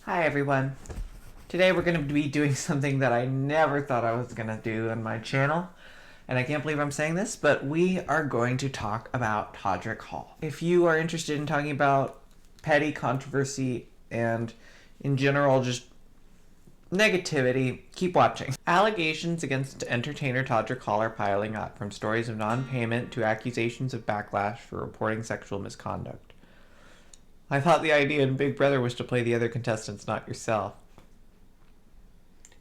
Hi everyone. Today we're going to be doing something that I never thought I was going to do on my channel. And I can't believe I'm saying this, but we are going to talk about Todrick Hall. If you are interested in talking about petty controversy and in general just negativity, keep watching. Allegations against entertainer Todrick Hall are piling up, from stories of non-payment to accusations of backlash for reporting sexual misconduct. I thought the idea in Big Brother was to play the other contestants, not yourself.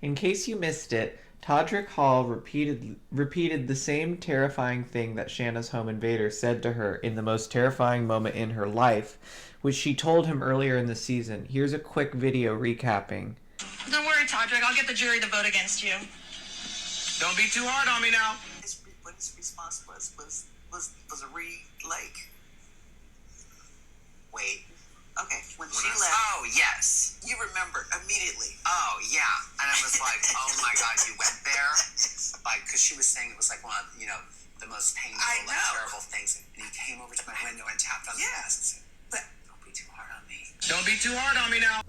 In case you missed it, Todrick Hall repeated the same terrifying thing that Shanna's home invader said to her in the most terrifying moment in her life, which she told him earlier in the season. Here's a quick video recapping. Don't worry, Todrick. I'll get the jury to vote against you. Don't be too hard on me now. What his response was wait. Okay, when she left. Oh, yes. You remember immediately. Oh, yeah. And I was like, oh my God, you went there? Like, because she was saying it was like one of, the most painful, terrible things. And he came over to my window and tapped on the desk and said, but don't be too hard on me. Don't be too hard on me now.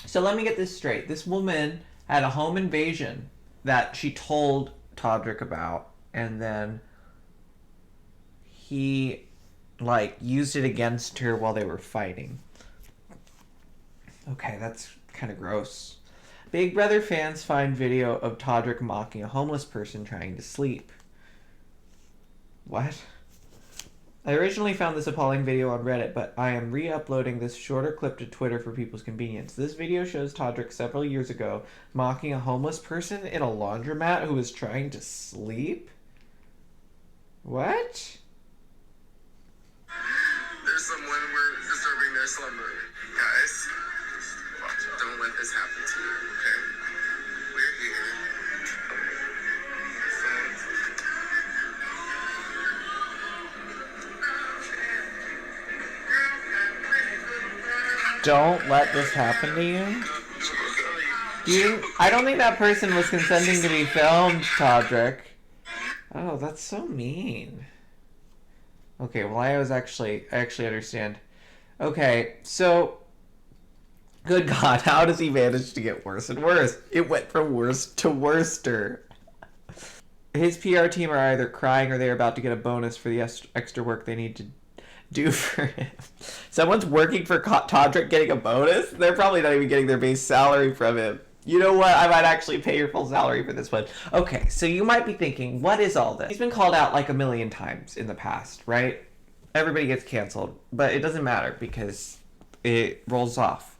So let me get this straight. This woman had a home invasion that she told Todrick about, and then he, used it against her while they were fighting. Okay, that's kind of gross. Big Brother fans find video of Todrick mocking a homeless person trying to sleep. What? I originally found this appalling video on Reddit, but I am re-uploading this shorter clip to Twitter for people's convenience. This video shows Todrick several years ago mocking a homeless person in a laundromat who was trying to sleep? What? There's someone we're disturbing their slumber. Guys, don't let this happen to you, okay? We're here. Don't let this happen to you? I don't think that person was consenting to be filmed, Todrick. Oh, that's so mean. Okay, well, I actually understand. Okay, so, good God, how does he manage to get worse and worse? It went from worse to worster. His PR team are either crying or they're about to get a bonus for the extra work they need to do for him. Someone's working for Todrick getting a bonus? They're probably not even getting their base salary from him. You know what? I might actually pay your full salary for this one. Okay, so you might be thinking, what is all this? He's been called out like a million times in the past, right? Everybody gets canceled, but it doesn't matter because it rolls off.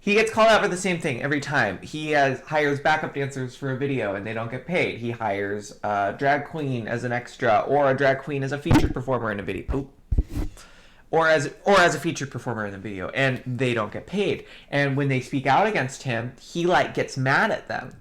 He gets called out for the same thing every time. He hires backup dancers for a video and they don't get paid. He hires a drag queen as an extra or a drag queen as a featured performer in a video. Oop. Or as a featured performer in the video, and they don't get paid. And when they speak out against him, he gets mad at them,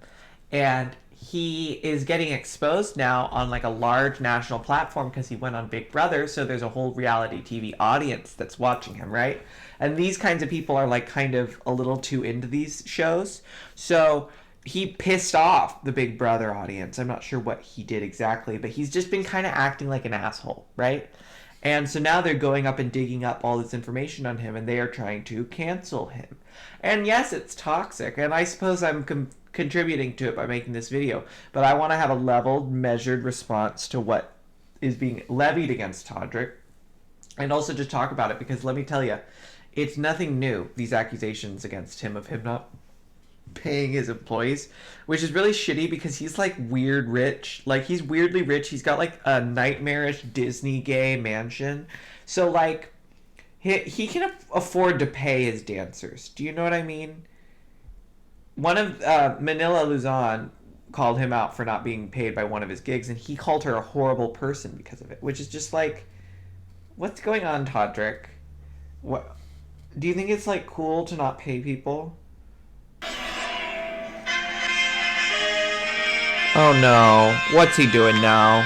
and he is getting exposed now on a large national platform because he went on Big Brother. So there's a whole reality TV audience that's watching him, right? And these kinds of people are kind of a little too into these shows. So he pissed off the Big Brother audience. I'm not sure what he did exactly, but he's just been kind of acting like an asshole, right? And so now they're going up and digging up all this information on him, and they are trying to cancel him. And yes, it's toxic, and I suppose I'm contributing to it by making this video, but I want to have a leveled, measured response to what is being levied against Todrick, and also just talk about it, because let me tell you, it's nothing new, these accusations against him of him not paying his employees, which is really shitty because he's weird rich. He's weirdly rich. He's got a nightmarish Disney gay mansion. So he can afford to pay his dancers. Do you know what I mean? One of Manila Luzon called him out for not being paid by one of his gigs, and he called her a horrible person because of it, which is just what's going on, Todrick? What do you think it's cool to not pay people? Oh no, what's he doing now?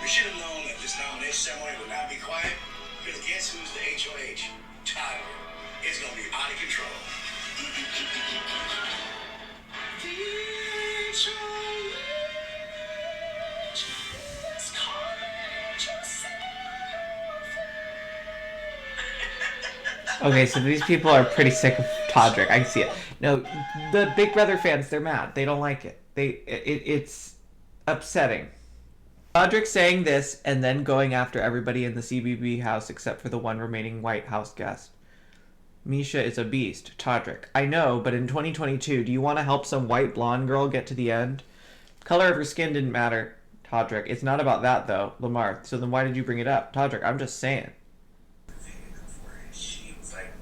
We should have known that this nomination ceremony would not be quiet, because guess who's the HOH? Tyler. It's gonna be out of control. Okay, so these people are pretty sick of Todrick. I can see it. No, the Big Brother fans, they're mad. They don't like it. It's upsetting. Todrick saying this and then going after everybody in the CBB house except for the one remaining White House guest. Misha is a beast. Todrick. I know, but in 2022, do you want to help some white blonde girl get to the end? Color of her skin didn't matter. Todrick. It's not about that, though. Lamar. So then why did you bring it up? Todrick, I'm just saying. She was like,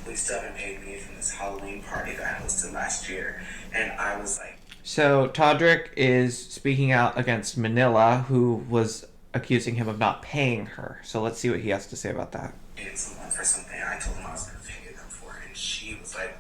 "We still haven't paid me from this Halloween party that I hosted last year." And I was like... So Todrick is speaking out against Manila, who was accusing him of not paying her. So let's see what he has to say about that. ...paid someone for something I told him I was going to pay them for. And she was like,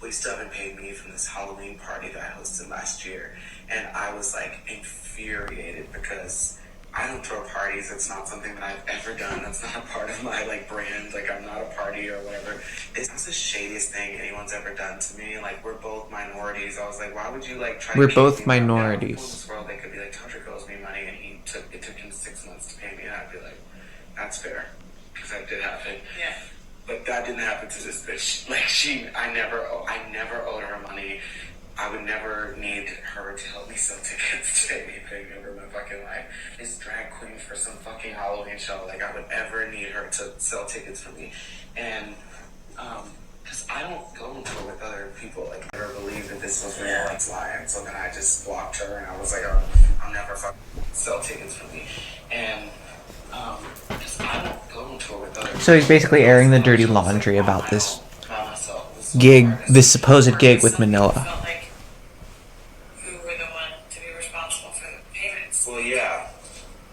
"We still haven't paid me from this Halloween party that I hosted last year." And I was like infuriated because I don't throw parties. It's not something that I've ever done. That's not a part of my like brand. Like I'm not a party or whatever. It's the shadiest thing anyone's ever done to me. Like we're both minorities. I was like, why would you like try? We're to both me minorities. In this world, they could be like, Todrick owes me money, and it took him 6 months to pay me. And I'd be like, that's fair, because that did happen. Yeah. But that didn't happen to this bitch. Like I never owed her money. I would never need her to help me sell tickets to anything ever in my fucking life. This drag queen for some fucking Halloween show. Like I would ever need her to sell tickets for me. And, cause I don't go into it with other people. Like I never believed that this was real, like lying. So then I just blocked her and I was like, I'll never fucking sell tickets for me. And, cause I don't go into it with other people. So he's basically airing the dirty laundry about this gig, this supposed gig with Manila. Well, yeah.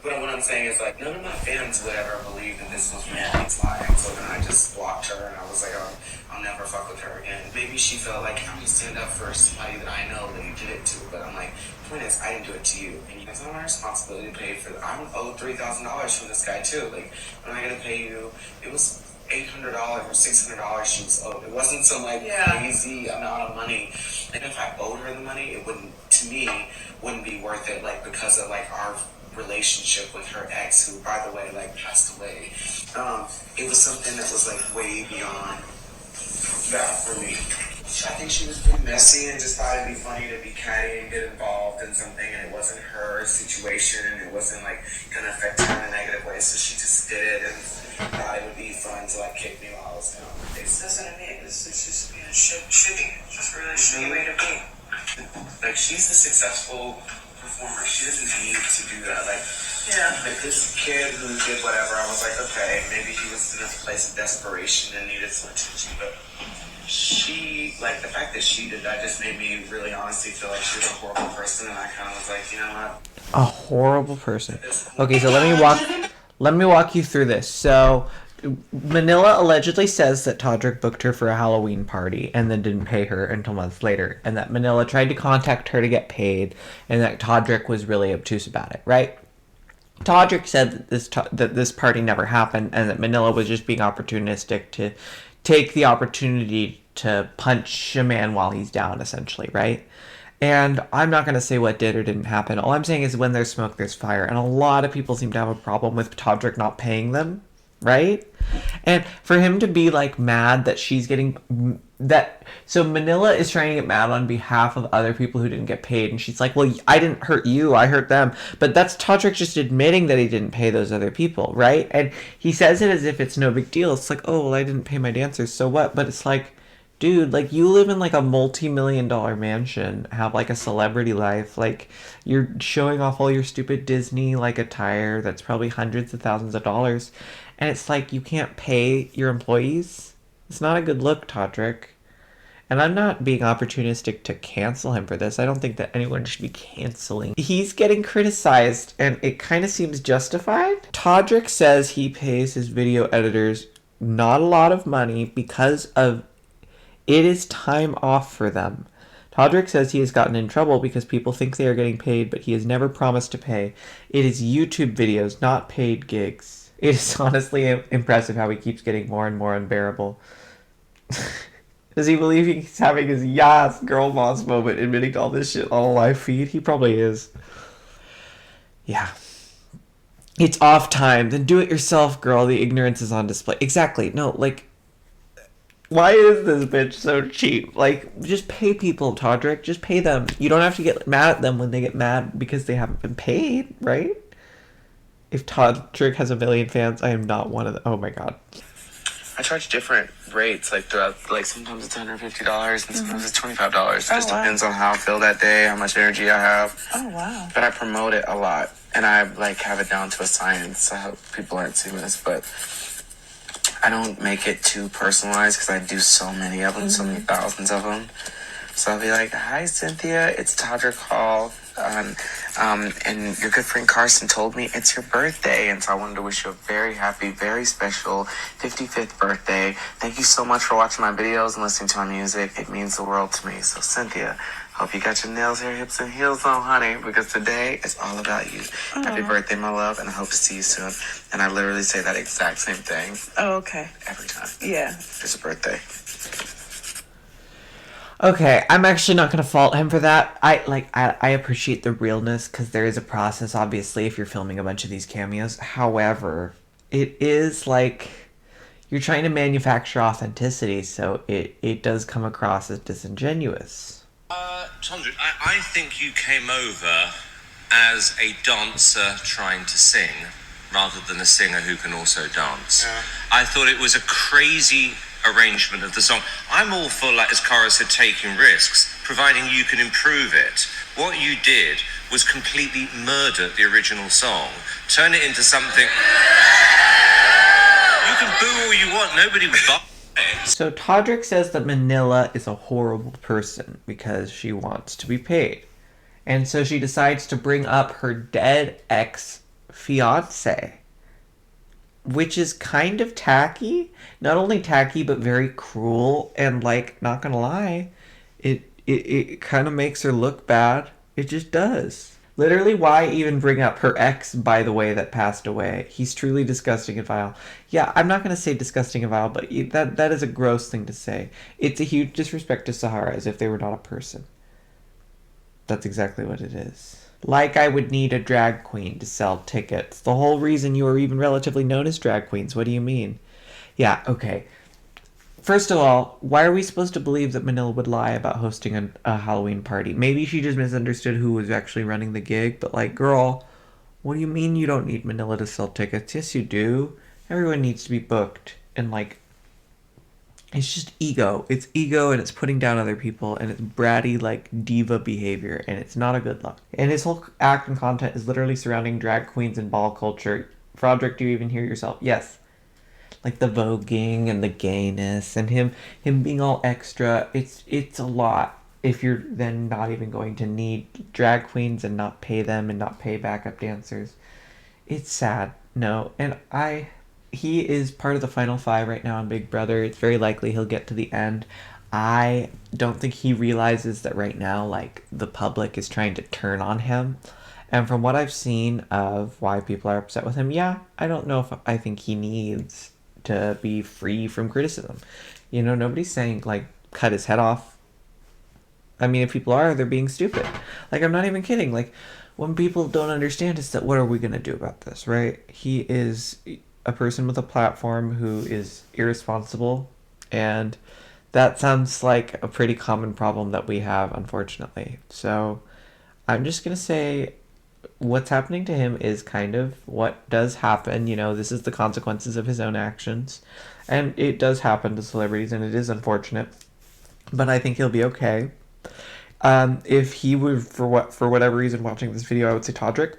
But what I'm saying is, like, none of my fans would ever believe that this was real. It's lying. So then I just blocked her, and I was like, I'll never fuck with her again. Maybe she felt like, I'm gonna stand up for somebody that I know that you did it to. But I'm like, the point is, I didn't do it to you. And it's not my responsibility to pay for it. I'm owed $3,000 from this guy, too. Like, when I gotta pay you, it was $800 or $600 she was owed. It wasn't some, like, crazy amount of money. And if I owed her the money, it wouldn't, to me, wouldn't be worth it, like, because of, like, our relationship with her ex, who, by the way, like, passed away. It was something that was, like, way beyond that for me. I think she was being messy and just thought it'd be funny to be catty and get involved in something, and it wasn't her situation, and it wasn't, like, gonna affect her in a negative way, so she just did it, and thought it would be fun to, like, kick me while I was down. This isn't a me. This is just being shitty. Just really shitty way to be. Like, she's a successful performer. She doesn't need to do that. Like this kid who did whatever, I was like, okay, maybe he was in a place of desperation and needed some attention. But she, like, the fact that she did that just made me really honestly feel like she was a horrible person. And I kind of was like, you know what? A horrible person. Okay, so let me walk you through this. So Manila allegedly says that Todrick booked her for a Halloween party and then didn't pay her until months later, and that Manila tried to contact her to get paid, and that Todrick was really obtuse about it, right? Todrick said that this party never happened, and that Manila was just being opportunistic to take the opportunity to punch a man while he's down, essentially, right? And I'm not going to say what did or didn't happen. All I'm saying is when there's smoke, there's fire, and a lot of people seem to have a problem with Todrick not paying them, right? And for him to be like mad that she's getting that, so Manila is trying to get mad on behalf of other people who didn't get paid, and she's like, well, I didn't hurt you, I hurt them. But that's Todrick just admitting that he didn't pay those other people, right? And he says it as if it's no big deal. It's like, oh, well, I didn't pay my dancers, so what? But it's like, dude, like, you live in like a multi-million-dollar mansion, have like a celebrity life, like, you're showing off all your stupid Disney like attire that's probably hundreds of thousands of dollars, and it's like you can't pay your employees. It's not a good look, Todrick. And I'm not being opportunistic to cancel him for this. I don't think that anyone should be canceling. He's getting criticized, and it kind of seems justified. Todrick says he pays his video editors not a lot of money because of it is time off for them. Todrick says he has gotten in trouble because people think they are getting paid, but he has never promised to pay. It is YouTube videos, not paid gigs. It is honestly impressive how he keeps getting more and more unbearable. Does he believe he's having his yes girl boss moment admitting to all this shit on a live feed? He probably is. Yeah. It's off time. Then do it yourself, girl. The ignorance is on display. Exactly. No, like, why is this bitch so cheap? Like, just pay people, Todrick. Just pay them. You don't have to get mad at them when they get mad because they haven't been paid, right? If Todrick has 1 million fans, I am not one of them. Oh my god. I charge different rates, like throughout, like sometimes it's $150 and sometimes it's $25. It just depends on how I feel that day, how much energy I have. Oh, wow. But I promote it a lot, and I like have it down to a science. I hope people aren't seeing this, but I don't make it too personalized because I do so many of them, so many thousands of them. So I'll be like, "Hi, Cynthia, it's Todrick Hall. And your good friend Carson told me it's your birthday. And so I wanted to wish you a very happy, very special 55th birthday. Thank you so much for watching my videos and listening to my music. It means the world to me. So, Cynthia, hope you got your nails, hair, hips, and heels on, honey, because today is all about you. Happy birthday, my love, and I hope to see you soon." And I literally say that exact same thing Oh, okay. every time. Yeah. It's a birthday. Okay, I'm actually not gonna fault him for that. I appreciate the realness because there is a process, obviously, if you're filming a bunch of these cameos. However, it is like you're trying to manufacture authenticity, so it does come across as disingenuous. Todrick, I think you came over as a dancer trying to sing rather than a singer who can also dance. Yeah. I thought it was a crazy arrangement of the song. I'm all for, like, as Cara said, taking risks, providing you can improve it. What you did was completely murder the original song, turn it into something. You can boo all you want, nobody would buy it. So Todrick says that Manila is a horrible person because she wants to be paid. And so she decides to bring up her dead ex-fiance, which is kind of tacky. Not only tacky, but very cruel. And, like, not gonna lie, it kind of makes her look bad. It just does. Literally, why even bring up her ex, by the way, that passed away? He's truly disgusting and vile. Yeah, I'm not gonna say disgusting and vile, but that is a gross thing to say. It's a huge disrespect to Sahara, as if they were not a person. That's exactly what it is. Like I would need a drag queen to sell tickets. The whole reason you are even relatively known as drag queens. What do you mean? Yeah, okay. First of all, why are we supposed to believe that Manila would lie about hosting a Halloween party? Maybe she just misunderstood who was actually running the gig, but, like, girl, what do you mean you don't need Manila to sell tickets? Yes, you do. Everyone needs to be booked. And, like, it's just ego. It's ego, and it's putting down other people, and it's bratty, like, diva behavior, and it's not a good look. And his whole act and content is literally surrounding drag queens and ball culture. Froderick, do you even hear yourself? Yes. Like the voguing and the gayness, and him being all extra. It's a lot if you're then not even going to need drag queens and not pay them and not pay backup dancers. It's sad. No, and he is part of the final 5 right now on Big Brother. It's very likely he'll get to the end. I don't think he realizes that right now, like, the public is trying to turn on him. And from what I've seen of why people are upset with him, yeah, I don't know if I think he needs to be free from criticism. You know, nobody's saying, like, cut his head off. I mean, if people are, they're being stupid. Like, I'm not even kidding. Like, when people don't understand, it's that, what are we going to do about this, right? He is a person with a platform who is irresponsible, and that sounds like a pretty common problem that we have, unfortunately. So I'm just gonna say what's happening to him is kind of what does happen. You know, this is the consequences of his own actions, and it does happen to celebrities, and it is unfortunate, but I think he'll be okay. If he were, for whatever reason, watching this video, I would say, Todrick,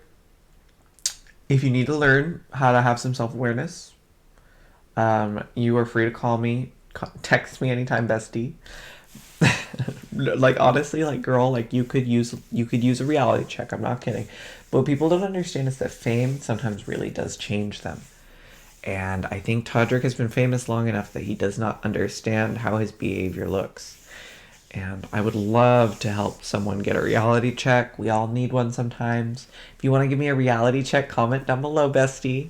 if you need to learn how to have some self-awareness, you are free to call me, text me anytime, bestie. Like, honestly, like, girl, like, you could use a reality check. I'm not kidding. But what people don't understand is that fame sometimes really does change them. And I think Todrick has been famous long enough that he does not understand how his behavior looks. And I would love to help someone get a reality check. We all need one sometimes. If you want to give me a reality check, comment down below, bestie.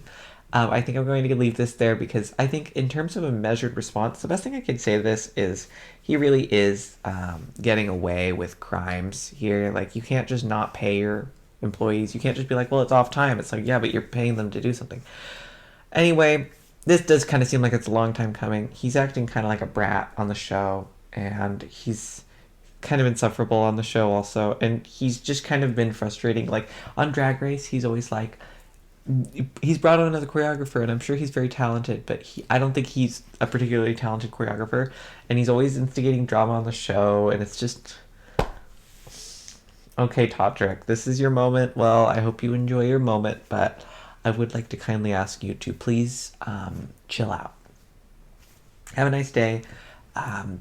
I think I'm going to leave this there because I think in terms of a measured response, the best thing I could say to this is he really is getting away with crimes here. Like, you can't just not pay your employees. You can't just be like, well, it's off time. It's like, yeah, but you're paying them to do something. Anyway, this does kind of seem like it's a long time coming. He's acting kind of like a brat on the show, and he's kind of insufferable on the show also, and he's just kind of been frustrating. Like on Drag Race, he's always like, he's brought on another choreographer, and I'm sure he's very talented, but I don't think he's a particularly talented choreographer, and he's always instigating drama on the show, and it's just, okay, Todrick, this is your moment. Well, I hope you enjoy your moment, but I would like to kindly ask you to please chill out. Have a nice day.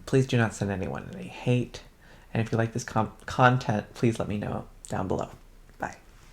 Please do not send anyone any hate. And if you like this content, please let me know down below.